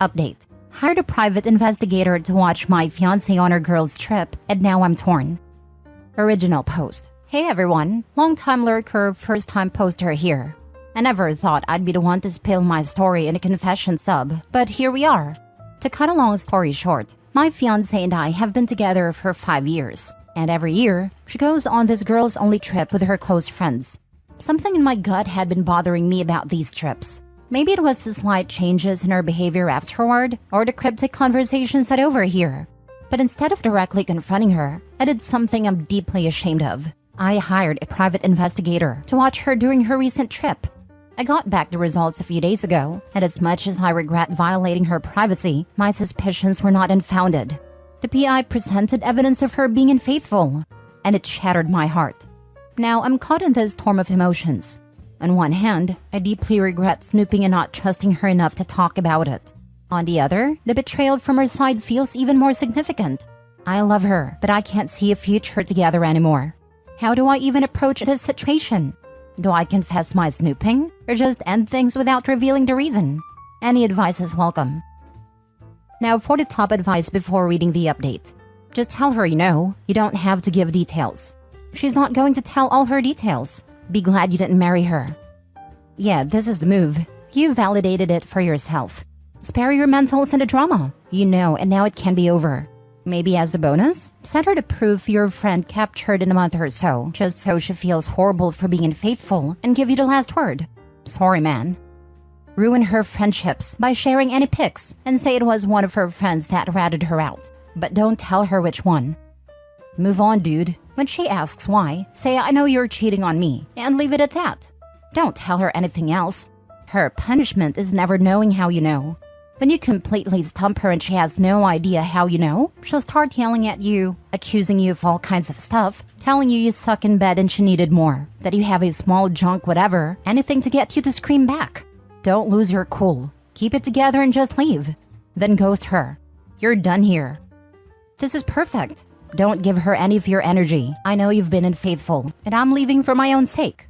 Update. Hired a private investigator to watch my fiancé on her girl's trip, and now I'm torn. Original post. Hey everyone, long-time lurker, first-time poster here. I never thought I'd be the one to spill my story in a confession sub, but here we are. To cut a long story short, my fiancé and I have been together for 5 years, and every year, she goes on this girls-only trip with her close friends. Something in my gut had been bothering me about these trips. Maybe it was the slight changes in her behavior afterward, or the cryptic conversations that overhear. But instead of directly confronting her, I did something I'm deeply ashamed of. I hired a private investigator to watch her during her recent trip. I got back the results a few days ago, and as much as I regret violating her privacy, my suspicions were not unfounded. The PI presented evidence of her being unfaithful, and it shattered my heart. Now I'm caught in this storm of emotions. On one hand, I deeply regret snooping and not trusting her enough to talk about it. On the other, the betrayal from her side feels even more significant. I love her, but I can't see a future together anymore. How do I even approach this situation? Do I confess my snooping, or just end things without revealing the reason? Any advice is welcome. Now for the top advice before reading the update. Just tell her you know, you don't have to give details. She's not going to tell all her details. Be glad you didn't marry her. Yeah, this is the move. You validated it for yourself. Spare your mentals and the drama. You know, and now it can be over. Maybe as a bonus, send her the proof your friend captured in a month or so, just so she feels horrible for being unfaithful and give you the last word. Sorry, man. Ruin her friendships by sharing any pics and say it was one of her friends that ratted her out. But don't tell her which one. Move on, dude. When she asks why, say I know you're cheating on me, and leave it at that. Don't tell her anything else. Her punishment is never knowing how you know. When you completely stump her and she has no idea how you know, she'll start yelling at you, accusing you of all kinds of stuff, telling you suck in bed and she needed more, that you have a small junk whatever, anything to get you to scream back. Don't lose your cool. Keep it together and just leave. Then ghost her. You're done here. This is perfect. Don't give her any of your energy. I know you've been unfaithful, and I'm leaving for my own sake.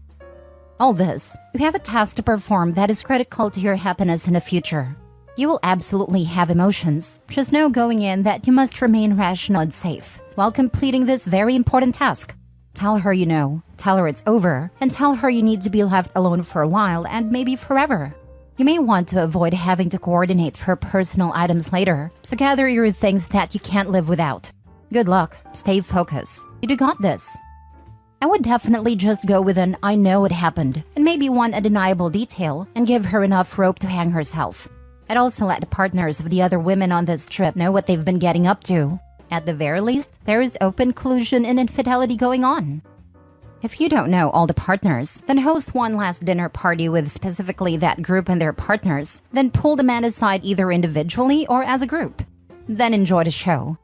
All this, you have a task to perform that is critical to your happiness in the future. You will absolutely have emotions. Just know going in that you must remain rational and safe while completing this very important task. Tell her you know, tell her it's over, and tell her you need to be left alone for a while and maybe forever. You may want to avoid having to coordinate for personal items later, so gather your things that you can't live without. Good luck, stay focused. You do got this. I would definitely just go with an I know it happened, and maybe one undeniable detail, and give her enough rope to hang herself. I'd also let the partners of the other women on this trip know what they've been getting up to. At the very least, there is open collusion and infidelity going on. If you don't know all the partners, then host one last dinner party with specifically that group and their partners, then pull the man aside either individually or as a group. Then enjoy the show.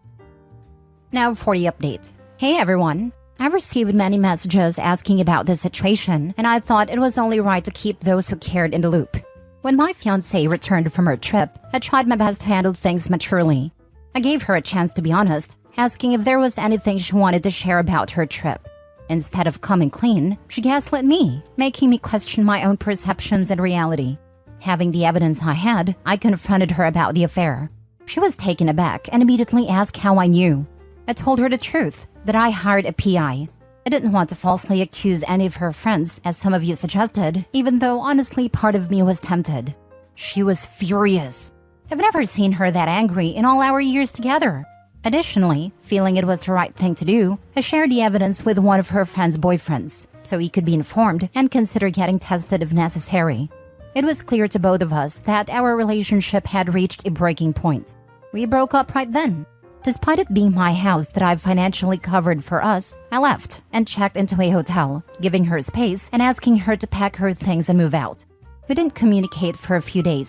Now for the update. Hey everyone! I've received many messages asking about this situation, and I thought it was only right to keep those who cared in the loop. When my fiancée returned from her trip, I tried my best to handle things maturely. I gave her a chance to be honest, asking if there was anything she wanted to share about her trip. Instead of coming clean, she gaslit me, making me question my own perceptions and reality. Having the evidence I had, I confronted her about the affair. She was taken aback and immediately asked how I knew. I told her the truth, that I hired a PI. I didn't want to falsely accuse any of her friends, as some of you suggested, even though honestly part of me was tempted. She was furious. I've never seen her that angry in all our years together. Additionally, feeling it was the right thing to do, I shared the evidence with one of her friend's boyfriends, so he could be informed and consider getting tested if necessary. It was clear to both of us that our relationship had reached a breaking point. We broke up right then. Despite it being my house that I've financially covered for us, I left and checked into a hotel, giving her space and asking her to pack her things and move out. We didn't communicate for a few days.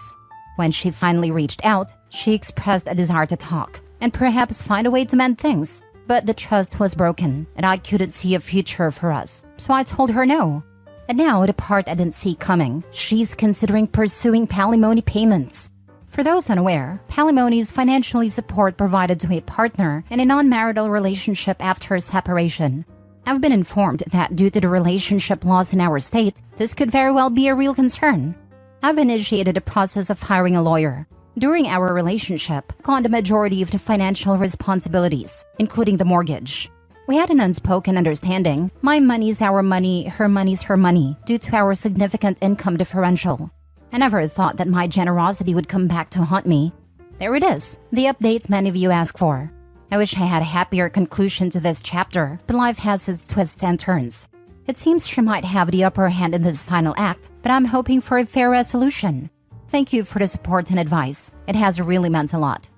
When she finally reached out, she expressed a desire to talk and perhaps find a way to mend things. But the trust was broken and I couldn't see a future for us, so I told her no. And now the part I didn't see coming, she's considering pursuing palimony payments. For those unaware, palimony is financially support provided to a partner in a non-marital relationship after a separation. I've been informed that due to the relationship laws in our state, this could very well be a real concern. I've initiated a process of hiring a lawyer. During our relationship, I got the majority of the financial responsibilities, including the mortgage. We had an unspoken understanding. My money's our money, her money's her money, due to our significant income differential. I never thought that my generosity would come back to haunt me. There it is, the updates many of you ask for. I wish I had a happier conclusion to this chapter, but life has its twists and turns. It seems she might have the upper hand in this final act, but I'm hoping for a fair resolution. Thank you for the support and advice. It has really meant a lot.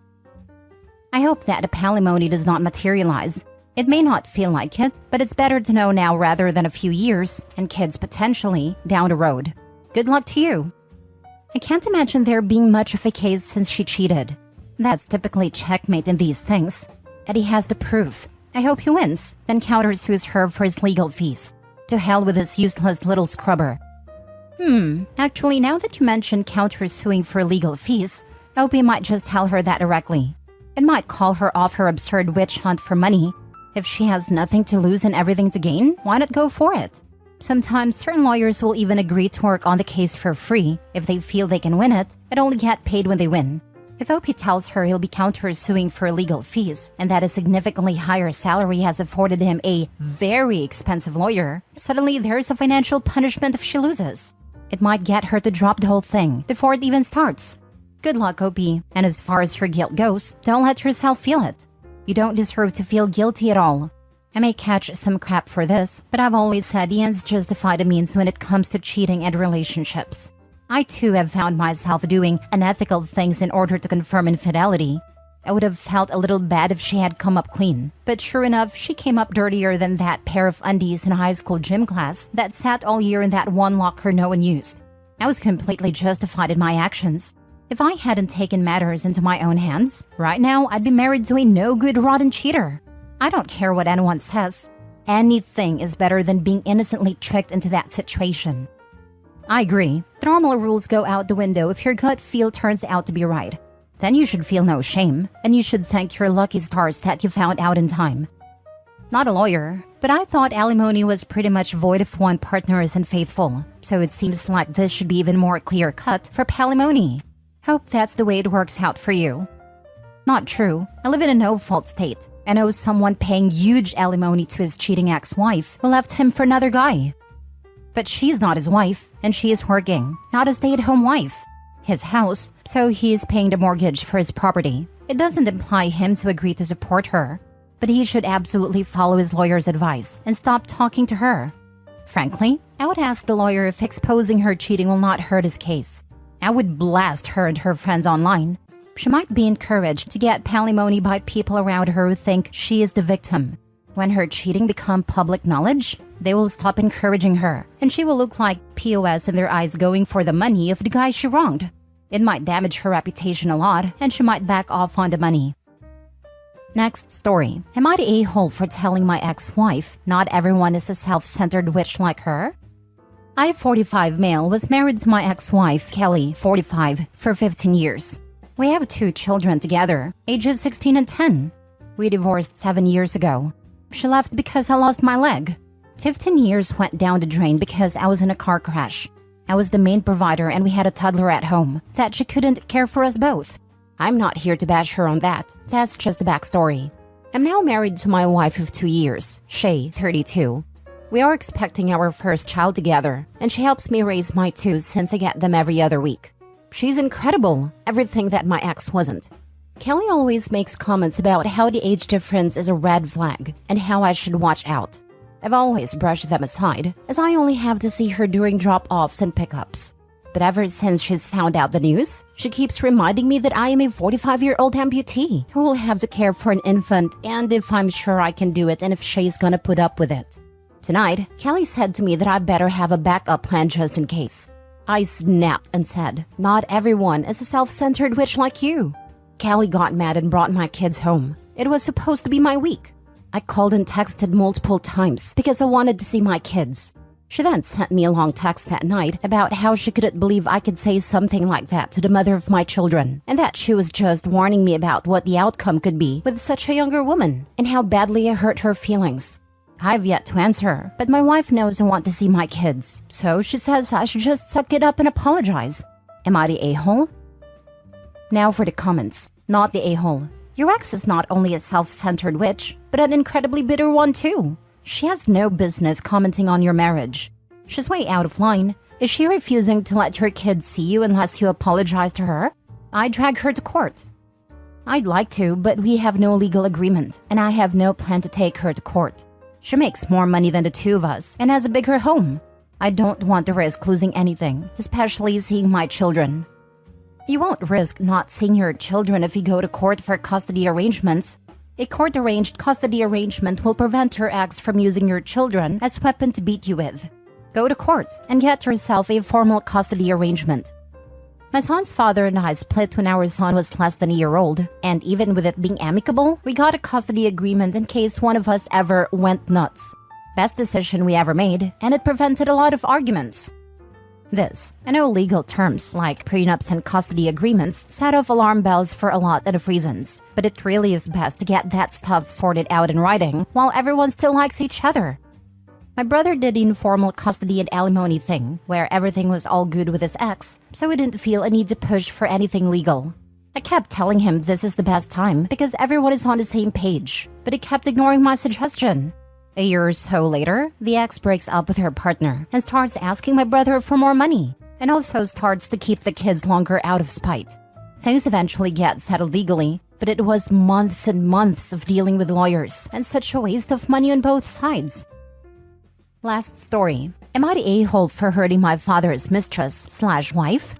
I hope that the palimony does not materialize. It may not feel like it, but it's better to know now rather than a few years, and kids potentially down the road. Good luck to you. I can't imagine there being much of a case since she cheated. That's typically checkmate in these things. Eddie has the proof. I hope he wins, then countersues her for his legal fees. To hell with this useless little scrubber. Actually, now that you mention countersuing for legal fees, I hope he might just tell her that directly. It might call her off her absurd witch hunt for money. If she has nothing to lose and everything to gain, why not go for it? Sometimes certain lawyers will even agree to work on the case for free if they feel they can win it and only get paid when they win. If OP tells her he'll be countersuing for legal fees and that a significantly higher salary has afforded him a very expensive lawyer, suddenly there's a financial punishment if she loses. It might get her to drop the whole thing before it even starts. Good luck, OP, and as far as her guilt goes, don't let yourself feel it. You don't deserve to feel guilty at all. I may catch some crap for this, but I've always said the ends justify the means when it comes to cheating and relationships. I too have found myself doing unethical things in order to confirm infidelity. I would have felt a little bad if she had come up clean, but sure enough, she came up dirtier than that pair of undies in high school gym class that sat all year in that one locker no one used. I was completely justified in my actions. If I hadn't taken matters into my own hands, right now I'd be married to a no-good rotten cheater. I don't care what anyone says. Anything is better than being innocently tricked into that situation. I agree. The normal rules go out the window if your gut feel turns out to be right. Then you should feel no shame, and you should thank your lucky stars that you found out in time. Not a lawyer, but I thought alimony was pretty much void if one partner isn't faithful, so it seems like this should be even more clear-cut for palimony. Hope that's the way it works out for you. Not true. I live in a no-fault state. I know someone paying huge alimony to his cheating ex-wife who left him for another guy. But she's not his wife, and she is working, not a stay-at-home wife. His house, so he is paying the mortgage for his property. It doesn't imply him to agree to support her, but he should absolutely follow his lawyer's advice and stop talking to her. Frankly, I would ask the lawyer if exposing her cheating will not hurt his case. I would blast her and her friends online. She might be encouraged to get palimony by people around her who think she is the victim. When her cheating becomes public knowledge, they will stop encouraging her, and she will look like POS in their eyes going for the money of the guy she wronged. It might damage her reputation a lot, and she might back off on the money. Next story. Am I the a-hole for telling my ex-wife not everyone is a self-centered witch like her? I, 45 male, was married to my ex-wife, Kelly, 45, for 15 years. We have 2 children together, ages 16 and 10. We divorced 7 years ago. She left because I lost my leg. 15 years went down the drain because I was in a car crash. I was the main provider and we had a toddler at home that she couldn't care for us both. I'm not here to bash her on that. That's just the backstory. I'm now married to my wife of 2 years, Shay, 32. We are expecting our first child together, and she helps me raise my 2 since I get them every other week. She's incredible, everything that my ex wasn't. Kelly always makes comments about how the age difference is a red flag and how I should watch out. I've always brushed them aside, as I only have to see her during drop-offs and pickups. But ever since she's found out the news, she keeps reminding me that I am a 45-year-old amputee who will have to care for an infant, and if I'm sure I can do it and if Shay's gonna put up with it. Tonight, Kelly said to me that I better have a backup plan just in case. I snapped and said, not everyone is a self-centered witch like you. Kelly got mad and brought my kids home. It was supposed to be my week. I called and texted multiple times because I wanted to see my kids. She then sent me a long text that night about how she couldn't believe I could say something like that to the mother of my children, and that she was just warning me about what the outcome could be with such a younger woman, and how badly I hurt her feelings. I've yet to answer, but my wife knows I want to see my kids, so she says I should just suck it up and apologize. Am I the a-hole? Now for the comments. Not the a-hole. Your ex is not only a self-centered witch, but an incredibly bitter one too. She has no business commenting on your marriage. She's way out of line. Is she refusing to let her kids see you unless you apologize to her? I'd drag her to court. I'd like to, but we have no legal agreement, and I have no plan to take her to court. She makes more money than the two of us and has a bigger home. I don't want to risk losing anything, especially seeing my children. You won't risk not seeing your children if you go to court for custody arrangements. A court-arranged custody arrangement will prevent your ex from using your children as weapon to beat you with. Go to court and get yourself a formal custody arrangement. My son's father and I split when our son was less than a year old, and even with it being amicable, we got a custody agreement in case one of us ever went nuts. Best decision we ever made, and it prevented a lot of arguments. This, I know legal terms like prenups and custody agreements set off alarm bells for a lot of reasons, but it really is best to get that stuff sorted out in writing while everyone still likes each other. My brother did the informal custody and alimony thing, where everything was all good with his ex, so he didn't feel a need to push for anything legal. I kept telling him this is the best time because everyone is on the same page, but he kept ignoring my suggestion. A year or so later, the ex breaks up with her partner and starts asking my brother for more money, and also starts to keep the kids longer out of spite. Things eventually get settled legally, but it was months and months of dealing with lawyers and such a waste of money on both sides. Last story. Am I the a-hole for hurting my father's mistress/wife?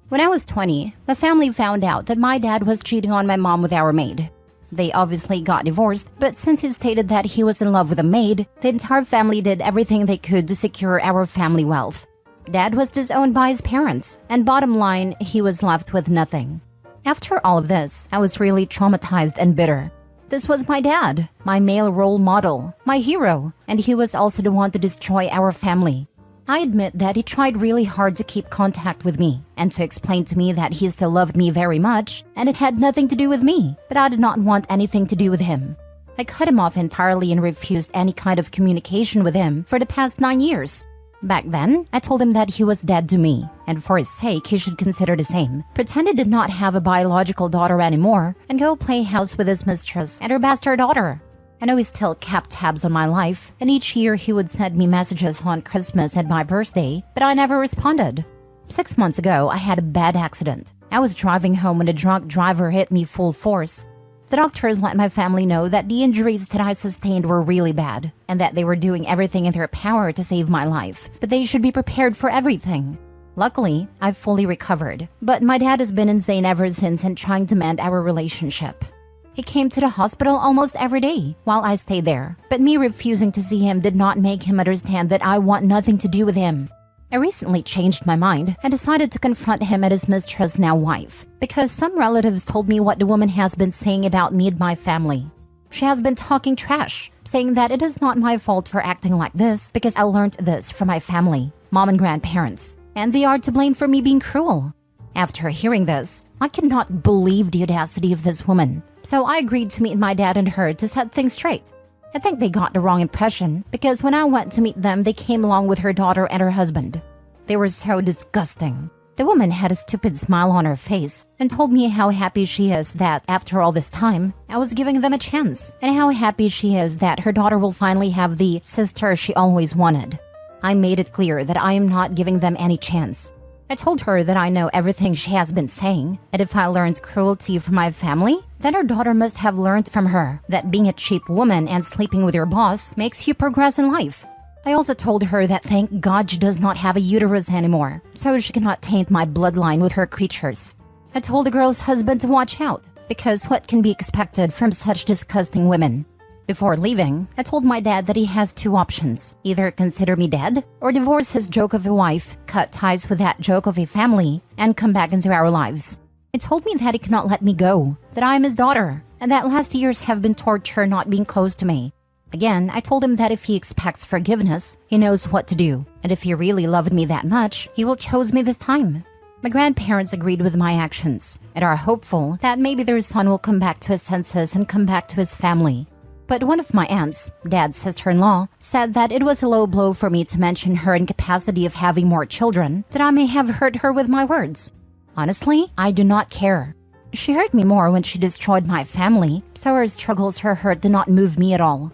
When I was 20, my family found out that my dad was cheating on my mom with our maid. They obviously got divorced, but since he stated that he was in love with a maid, the entire family did everything they could to secure our family wealth. Dad was disowned by his parents, and bottom line, he was left with nothing. After all of this, I was really traumatized and bitter. This was my dad, my male role model, my hero, and he was also the one to destroy our family. I admit that he tried really hard to keep contact with me and to explain to me that he still loved me very much and it had nothing to do with me, but I did not want anything to do with him. I cut him off entirely and refused any kind of communication with him for the past 9 years. Back then, I told him that he was dead to me, and for his sake, he should consider the same. Pretend he did not have a biological daughter anymore, and go play house with his mistress and her bastard daughter. I know he still kept tabs on my life, and each year he would send me messages on Christmas and my birthday, but I never responded. 6 months ago, I had a bad accident. I was driving home when a drunk driver hit me full force. The doctors let my family know that the injuries that I sustained were really bad and that they were doing everything in their power to save my life, but they should be prepared for everything. Luckily, I've fully recovered, but my dad has been insane ever since and trying to mend our relationship. He came to the hospital almost every day while I stayed there, but me refusing to see him did not make him understand that I want nothing to do with him. I recently changed my mind and decided to confront him and his mistress, now wife, because some relatives told me what the woman has been saying about me and my family. She has been talking trash, saying that it is not my fault for acting like this because I learned this from my family, mom and grandparents, and they are to blame for me being cruel. After hearing this, I could not believe the audacity of this woman, so I agreed to meet my dad and her to set things straight. I think they got the wrong impression because when I went to meet them, they came along with her daughter and her husband. They were so disgusting. The woman had a stupid smile on her face and told me how happy she is that after all this time, I was giving them a chance, and how happy she is that her daughter will finally have the sister she always wanted. I made it clear that I am not giving them any chance. I told her that I know everything she has been saying, and if I learned cruelty from my family, then her daughter must have learned from her that being a cheap woman and sleeping with your boss makes you progress in life. I also told her that thank God she does not have a uterus anymore, so she cannot taint my bloodline with her creatures. I told the girl's husband to watch out, because what can be expected from such disgusting women? Before leaving, I told my dad that he has two options: either consider me dead, or divorce his joke of a wife, cut ties with that joke of a family, and come back into our lives. He told me that he cannot let me go, that I am his daughter, and that last years have been torture not being close to me. Again, I told him that if he expects forgiveness, he knows what to do, and if he really loved me that much, he will choose me this time. My grandparents agreed with my actions, and are hopeful that maybe their son will come back to his senses and come back to his family. But one of my aunts, Dad's sister-in-law, said that it was a low blow for me to mention her incapacity of having more children, that I may have hurt her with my words. Honestly, I do not care. She hurt me more when she destroyed my family, so her struggles, her hurt did not move me at all.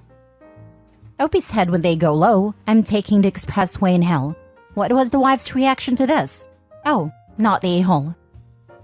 Opie said when they go low, I'm taking the expressway in hell. What was the wife's reaction to this? Oh, not the a-hole.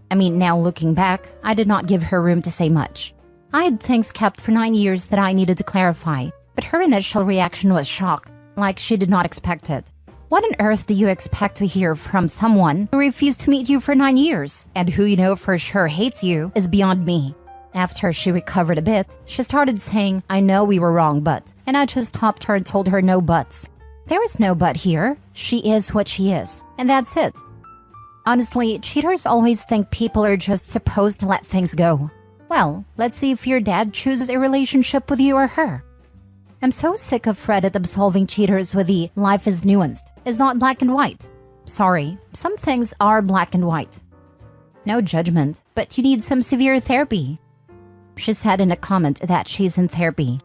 I mean, now looking back, I did not give her room to say much. I had things kept for 9 years that I needed to clarify, but her initial reaction was shock, like she did not expect it. What on earth do you expect to hear from someone who refused to meet you for 9 years and who you know for sure hates you is beyond me. After she recovered a bit, she started saying, I know we were wrong, but, and I just stopped her and told her no buts. There is no but here. She is what she is, and that's it. Honestly, cheaters always think people are just supposed to let things go. Well, let's see if your dad chooses a relationship with you or her. I'm so sick of Reddit absolving cheaters with the life is nuanced, is not black and white. Sorry, some things are black and white. No judgment, but you need some severe therapy. She said in a comment that she's in therapy.